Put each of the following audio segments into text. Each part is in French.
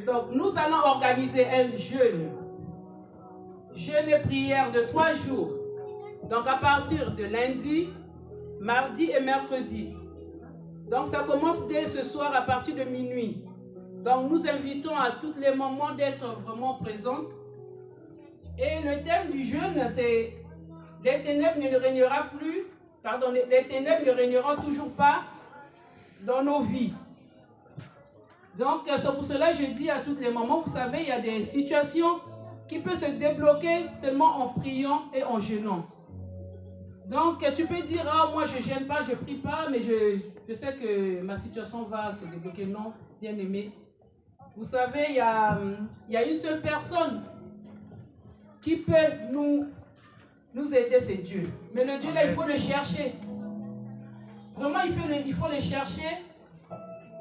Donc, nous allons organiser un jeûne et prière de 3 jours. Donc, à partir de lundi, mardi et mercredi. Donc, ça commence dès ce soir à partir de minuit. Donc, nous invitons à tous les moments d'être vraiment présents. Et le thème du jeûne, c'est « Les ténèbres ne régnera plus, pardon, les ténèbres ne régneront toujours pas dans nos vies. » Donc, c'est pour cela que je dis à tous les moments, vous savez, il y a des situations qui peuvent se débloquer seulement en priant et en jeûnant. Donc, tu peux dire, ah, moi je ne gêne pas, je ne prie pas, mais je sais que ma situation va se débloquer. Non, bien aimé. Vous savez, il y a une seule personne qui peut nous aider, c'est Dieu. Mais le Dieu là, il faut le chercher. Vraiment, il faut le chercher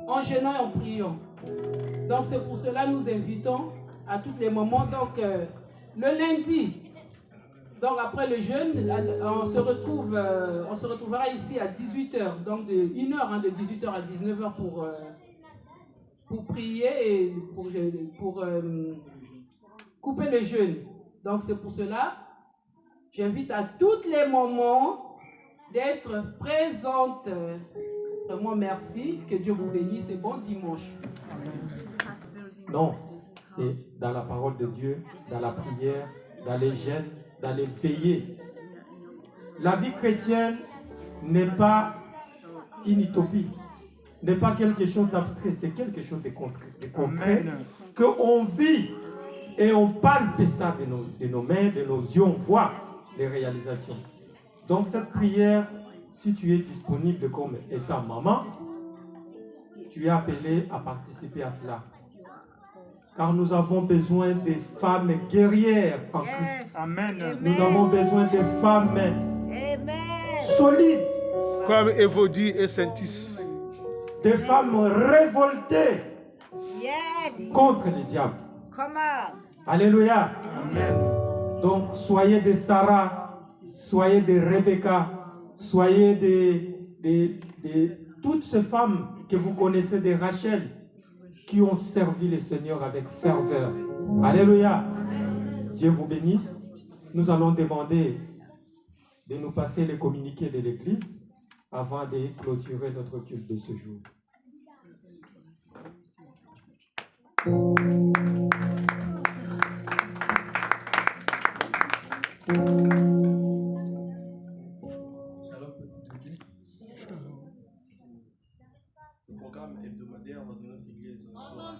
en jeûnant et en priant. Donc, c'est pour cela que nous invitons à tous les moments. Donc, le lundi, donc après le jeûne, on se retrouvera ici à 18h, donc de 1h, de 18h à 19h pour prier et pour couper le jeûne. Donc c'est pour cela, j'invite à tous les moments d'être présente. Vraiment merci, que Dieu vous bénisse et bon dimanche. Non, c'est dans la parole de Dieu, dans la prière, dans les jeûnes, dans les veillées. La vie chrétienne n'est pas une utopie, n'est pas quelque chose d'abstrait, c'est quelque chose de concret qu'on vit et on palpe ça de nos mains, de nos yeux, on voit les réalisations. Donc cette prière, si tu es disponible comme étant maman, tu es appelé à participer à cela. Car nous avons besoin des femmes guerrières en Christ. Amen. Nous avons besoin des femmes solides. Comme Évodie et Saintis. Des femmes révoltées contre le diable. Alléluia. Amen. Donc soyez des Sarah, soyez des Rebecca, soyez des toutes ces femmes que vous connaissez, des Rachel, qui ont servi le Seigneur avec ferveur. Alléluia. Dieu vous bénisse. Nous allons demander de nous passer les communiqués de l'Église avant de clôturer notre culte de ce jour. Shalom, peuple de Dieu. Le programme hebdomadaire de notre église sera.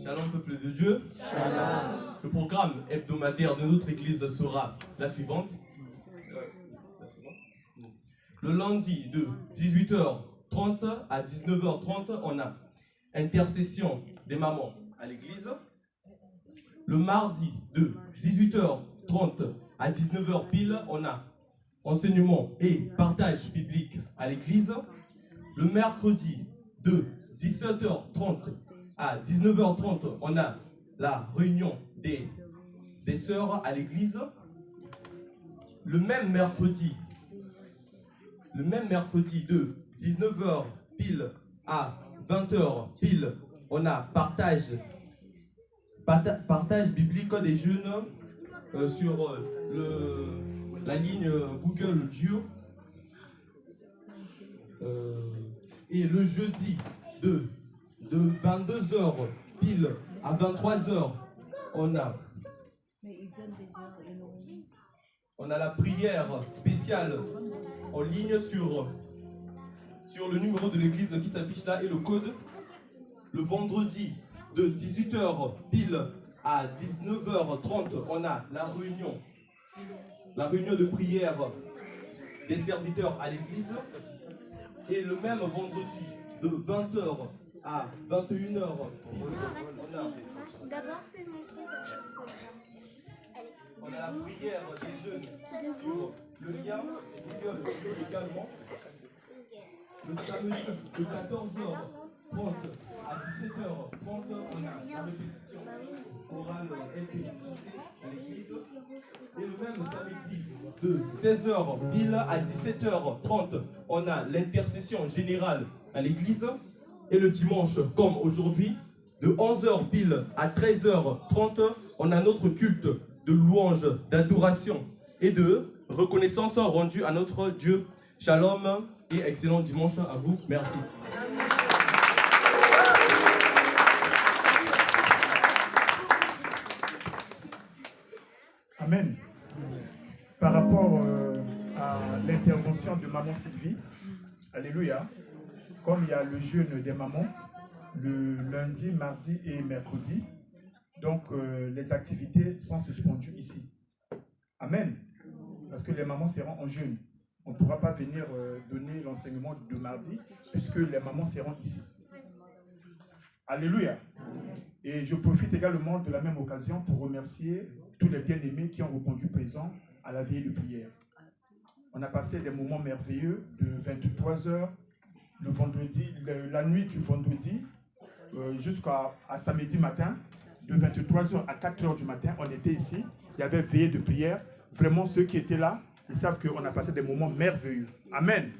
Shalom, peuple de Dieu. Shalom. Le programme hebdomadaire de notre église sera la suivante. Le lundi de 18h30 à 19h30, on a intercession des mamans à l'église. Le mardi de 18h30 à 19h pile, on a enseignement et partage biblique à l'église. Le mercredi de 17h30 à 19h30, on a la réunion des sœurs à l'église. Le même mercredi de 19h pile à 20h pile, on a partage biblique des jeunes sur la ligne Google Duo. Et le jeudi de 22h pile à 23h, on a la prière spéciale en ligne sur le numéro de l'église qui s'affiche là et le code. Le vendredi de 18h pile à 19h30, on a la réunion de prière des serviteurs à l'église. Et le même vendredi de 20h à 21h, on a la prière des jeunes sur le lien Google également. Le samedi de 14h à 17h30, on a la répétition orale LPJC à l'église. Et le même samedi, de 16h pile à 17h30, on a l'intercession générale à l'église. Et le dimanche, comme aujourd'hui, de 11h pile à 13h30, on a notre culte de louange, d'adoration et de reconnaissance rendue à notre Dieu. Shalom et excellent dimanche à vous. Merci. Amen. Par rapport à l'intervention de Maman Sylvie, alléluia, comme il y a le jeûne des mamans, le lundi, mardi et mercredi, donc les activités sont suspendues ici. Amen. Parce que les mamans seront en jeûne. On ne pourra pas venir donner l'enseignement de mardi, puisque les mamans seront ici. Alléluia. Et je profite également de la même occasion pour remercier tous les bien-aimés qui ont répondu présent à la veillée de prière. On a passé des moments merveilleux de 23h le vendredi, la nuit du vendredi jusqu'à samedi matin, de 23h à 4h du matin, on était ici, il y avait veillée de prière. Vraiment, ceux qui étaient là, ils savent qu'on a passé des moments merveilleux. Amen.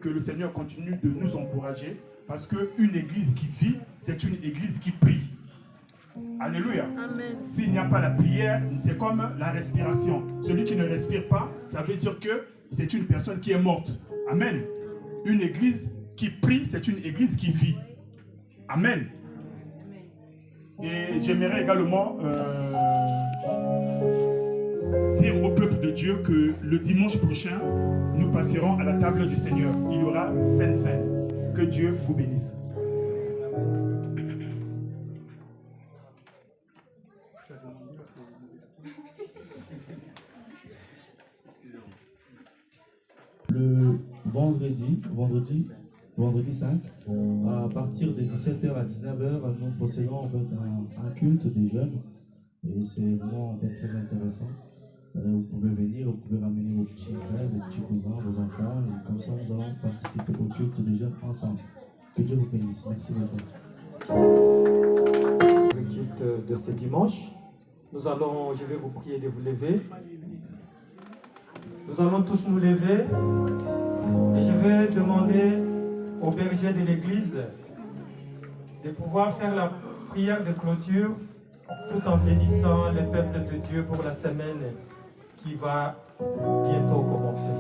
Que le Seigneur continue de nous encourager, parce qu'une église qui vit, c'est une église qui prie. Alléluia. S'il n'y a pas la prière, c'est comme la respiration. Celui qui ne respire pas, ça veut dire que c'est une personne qui est morte. Amen. Une église qui prie, c'est une église qui vit. Amen. Et j'aimerais également dire au peuple de Dieu que le dimanche prochain, nous passerons à la table du Seigneur. Il y aura Saint-Saint. Que Dieu vous bénisse. Le vendredi 5, à partir de 17h à 19h, nous procédons en fait un culte des jeunes. Et c'est vraiment en fait très intéressant. Vous pouvez venir, vous pouvez ramener vos petits frères, vos petits cousins, vos enfants. Et comme ça, nous allons participer au culte des jeunes ensemble. Que Dieu vous bénisse. Merci beaucoup. Le culte de ce dimanche, je vais vous prier de vous lever. Nous allons tous nous lever et je vais demander au berger de l'église de pouvoir faire la prière de clôture tout en bénissant le peuple de Dieu pour la semaine qui va bientôt commencer.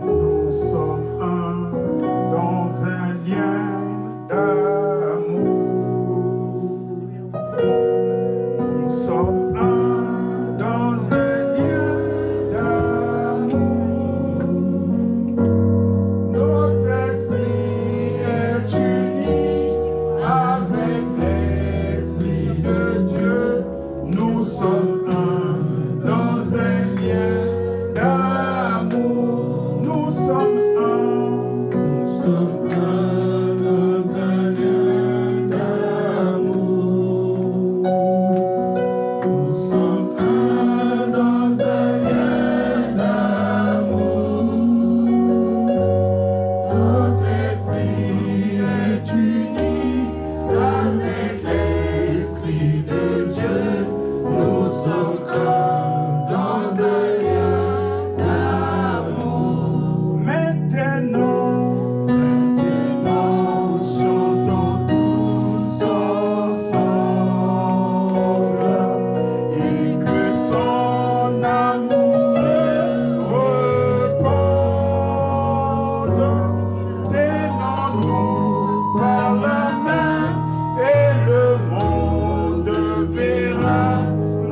Nous sommes un dans un lien d'amour. Nous sommes un dans un lien d'amour. Notre esprit est uni avec l'esprit de Dieu. Nous sommes un dans un lien d'amour. Nous sommes un dans un lien d'amour. Nous sommes un dans un lien d'amour. Notre esprit est uni avec l'esprit de Dieu. Nous sommes un dans un lien d'amour. Maintenant, chantons tous ensemble et que son amour se répande. Tenons-nous par la main et le monde verra.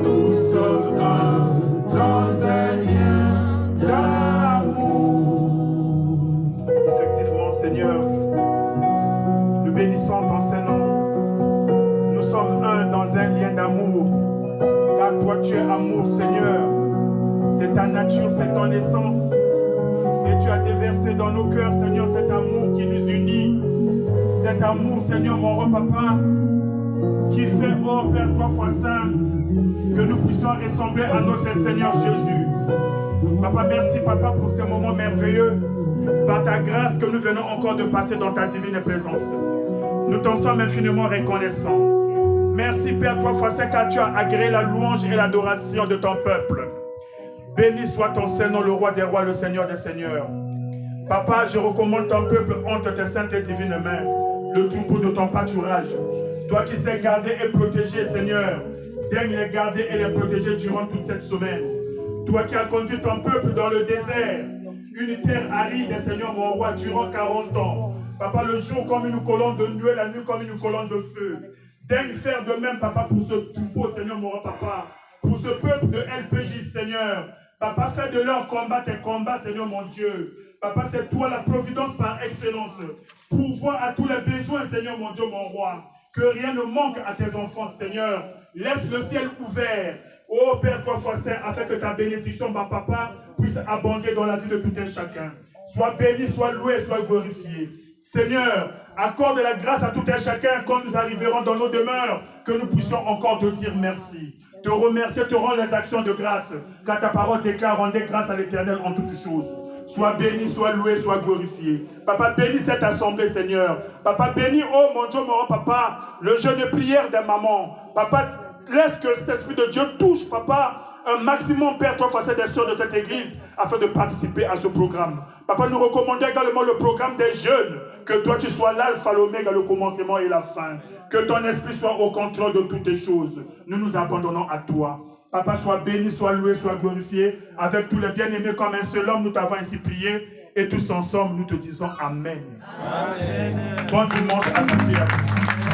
Nous sommes un dans un lien d'amour. Effectivement, Seigneur, nous bénissons ton Saint-Nom. Nous sommes un dans un lien d'amour. Car toi, tu es amour, Seigneur. C'est ta nature, c'est ton essence. Et tu as déversé dans nos cœurs, Seigneur, cet amour qui nous unit. Cet amour, Seigneur, mon roi papa, qui fait, oh Père, 3 fois saint, que nous puissions ressembler à notre Seigneur Jésus. Papa, merci, Papa, pour ces moments merveilleux. Par ta grâce que nous venons encore de passer dans ta divine présence. Nous t'en sommes infiniment reconnaissants. Merci, Père, 3 fois 5, car tu as agréé la louange et l'adoration de ton peuple. Béni soit ton Seigneur, le roi des rois, le Seigneur des seigneurs. Papa, je recommande ton peuple entre tes saintes et divines mains, le troupeau de ton pâturage. Toi qui sais garder et protéger, Seigneur, daigne les garder et les protéger durant toute cette semaine. Toi qui as conduit ton peuple dans le désert, une terre aride, Seigneur mon roi, durant 40 ans. Papa, le jour comme une colonne de nuée, la nuit comme une colonne de feu. Daigne faire de même, Papa, pour ce troupeau, Seigneur mon roi, Papa. Pour ce peuple de LPJ, Seigneur. Papa, fais de leur combat tes combats, Seigneur mon Dieu. Papa, c'est toi la providence par excellence. Pourvoir à tous les besoins, Seigneur mon Dieu, mon roi. Que rien ne manque à tes enfants, Seigneur. Laisse le ciel ouvert. Oh Père, 3 fois saint, afin que ta bénédiction, ma papa, puisse abonder dans la vie de tout un chacun. Sois béni, sois loué, sois glorifié. Seigneur, accorde la grâce à tout un chacun quand nous arriverons dans nos demeures, que nous puissions encore te dire merci. Te remercier, te rendre les actions de grâce, car ta parole déclare, rendez grâce à l'Éternel en toutes choses. Sois béni, sois loué, sois glorifié. Papa, bénis cette assemblée, Seigneur. Papa, bénis, oh mon Dieu, mon papa, le jeûne de prière des mamans. Papa, laisse que cet esprit de Dieu touche, Papa, un maximum, Père, 3 fois des sœurs de cette église, afin de participer à ce programme. Papa, nous recommandons également le programme des jeunes. Que toi, tu sois l'alpha, l'oméga, le commencement et la fin. Que ton esprit soit au contrôle de toutes les choses. Nous nous abandonnons à toi. Papa, sois béni, sois loué, sois glorifié. Avec tous les bien-aimés comme un seul homme, nous t'avons ainsi prié. Et tous ensemble, nous te disons Amen. Amen. Bon dimanche à toutes et à tous.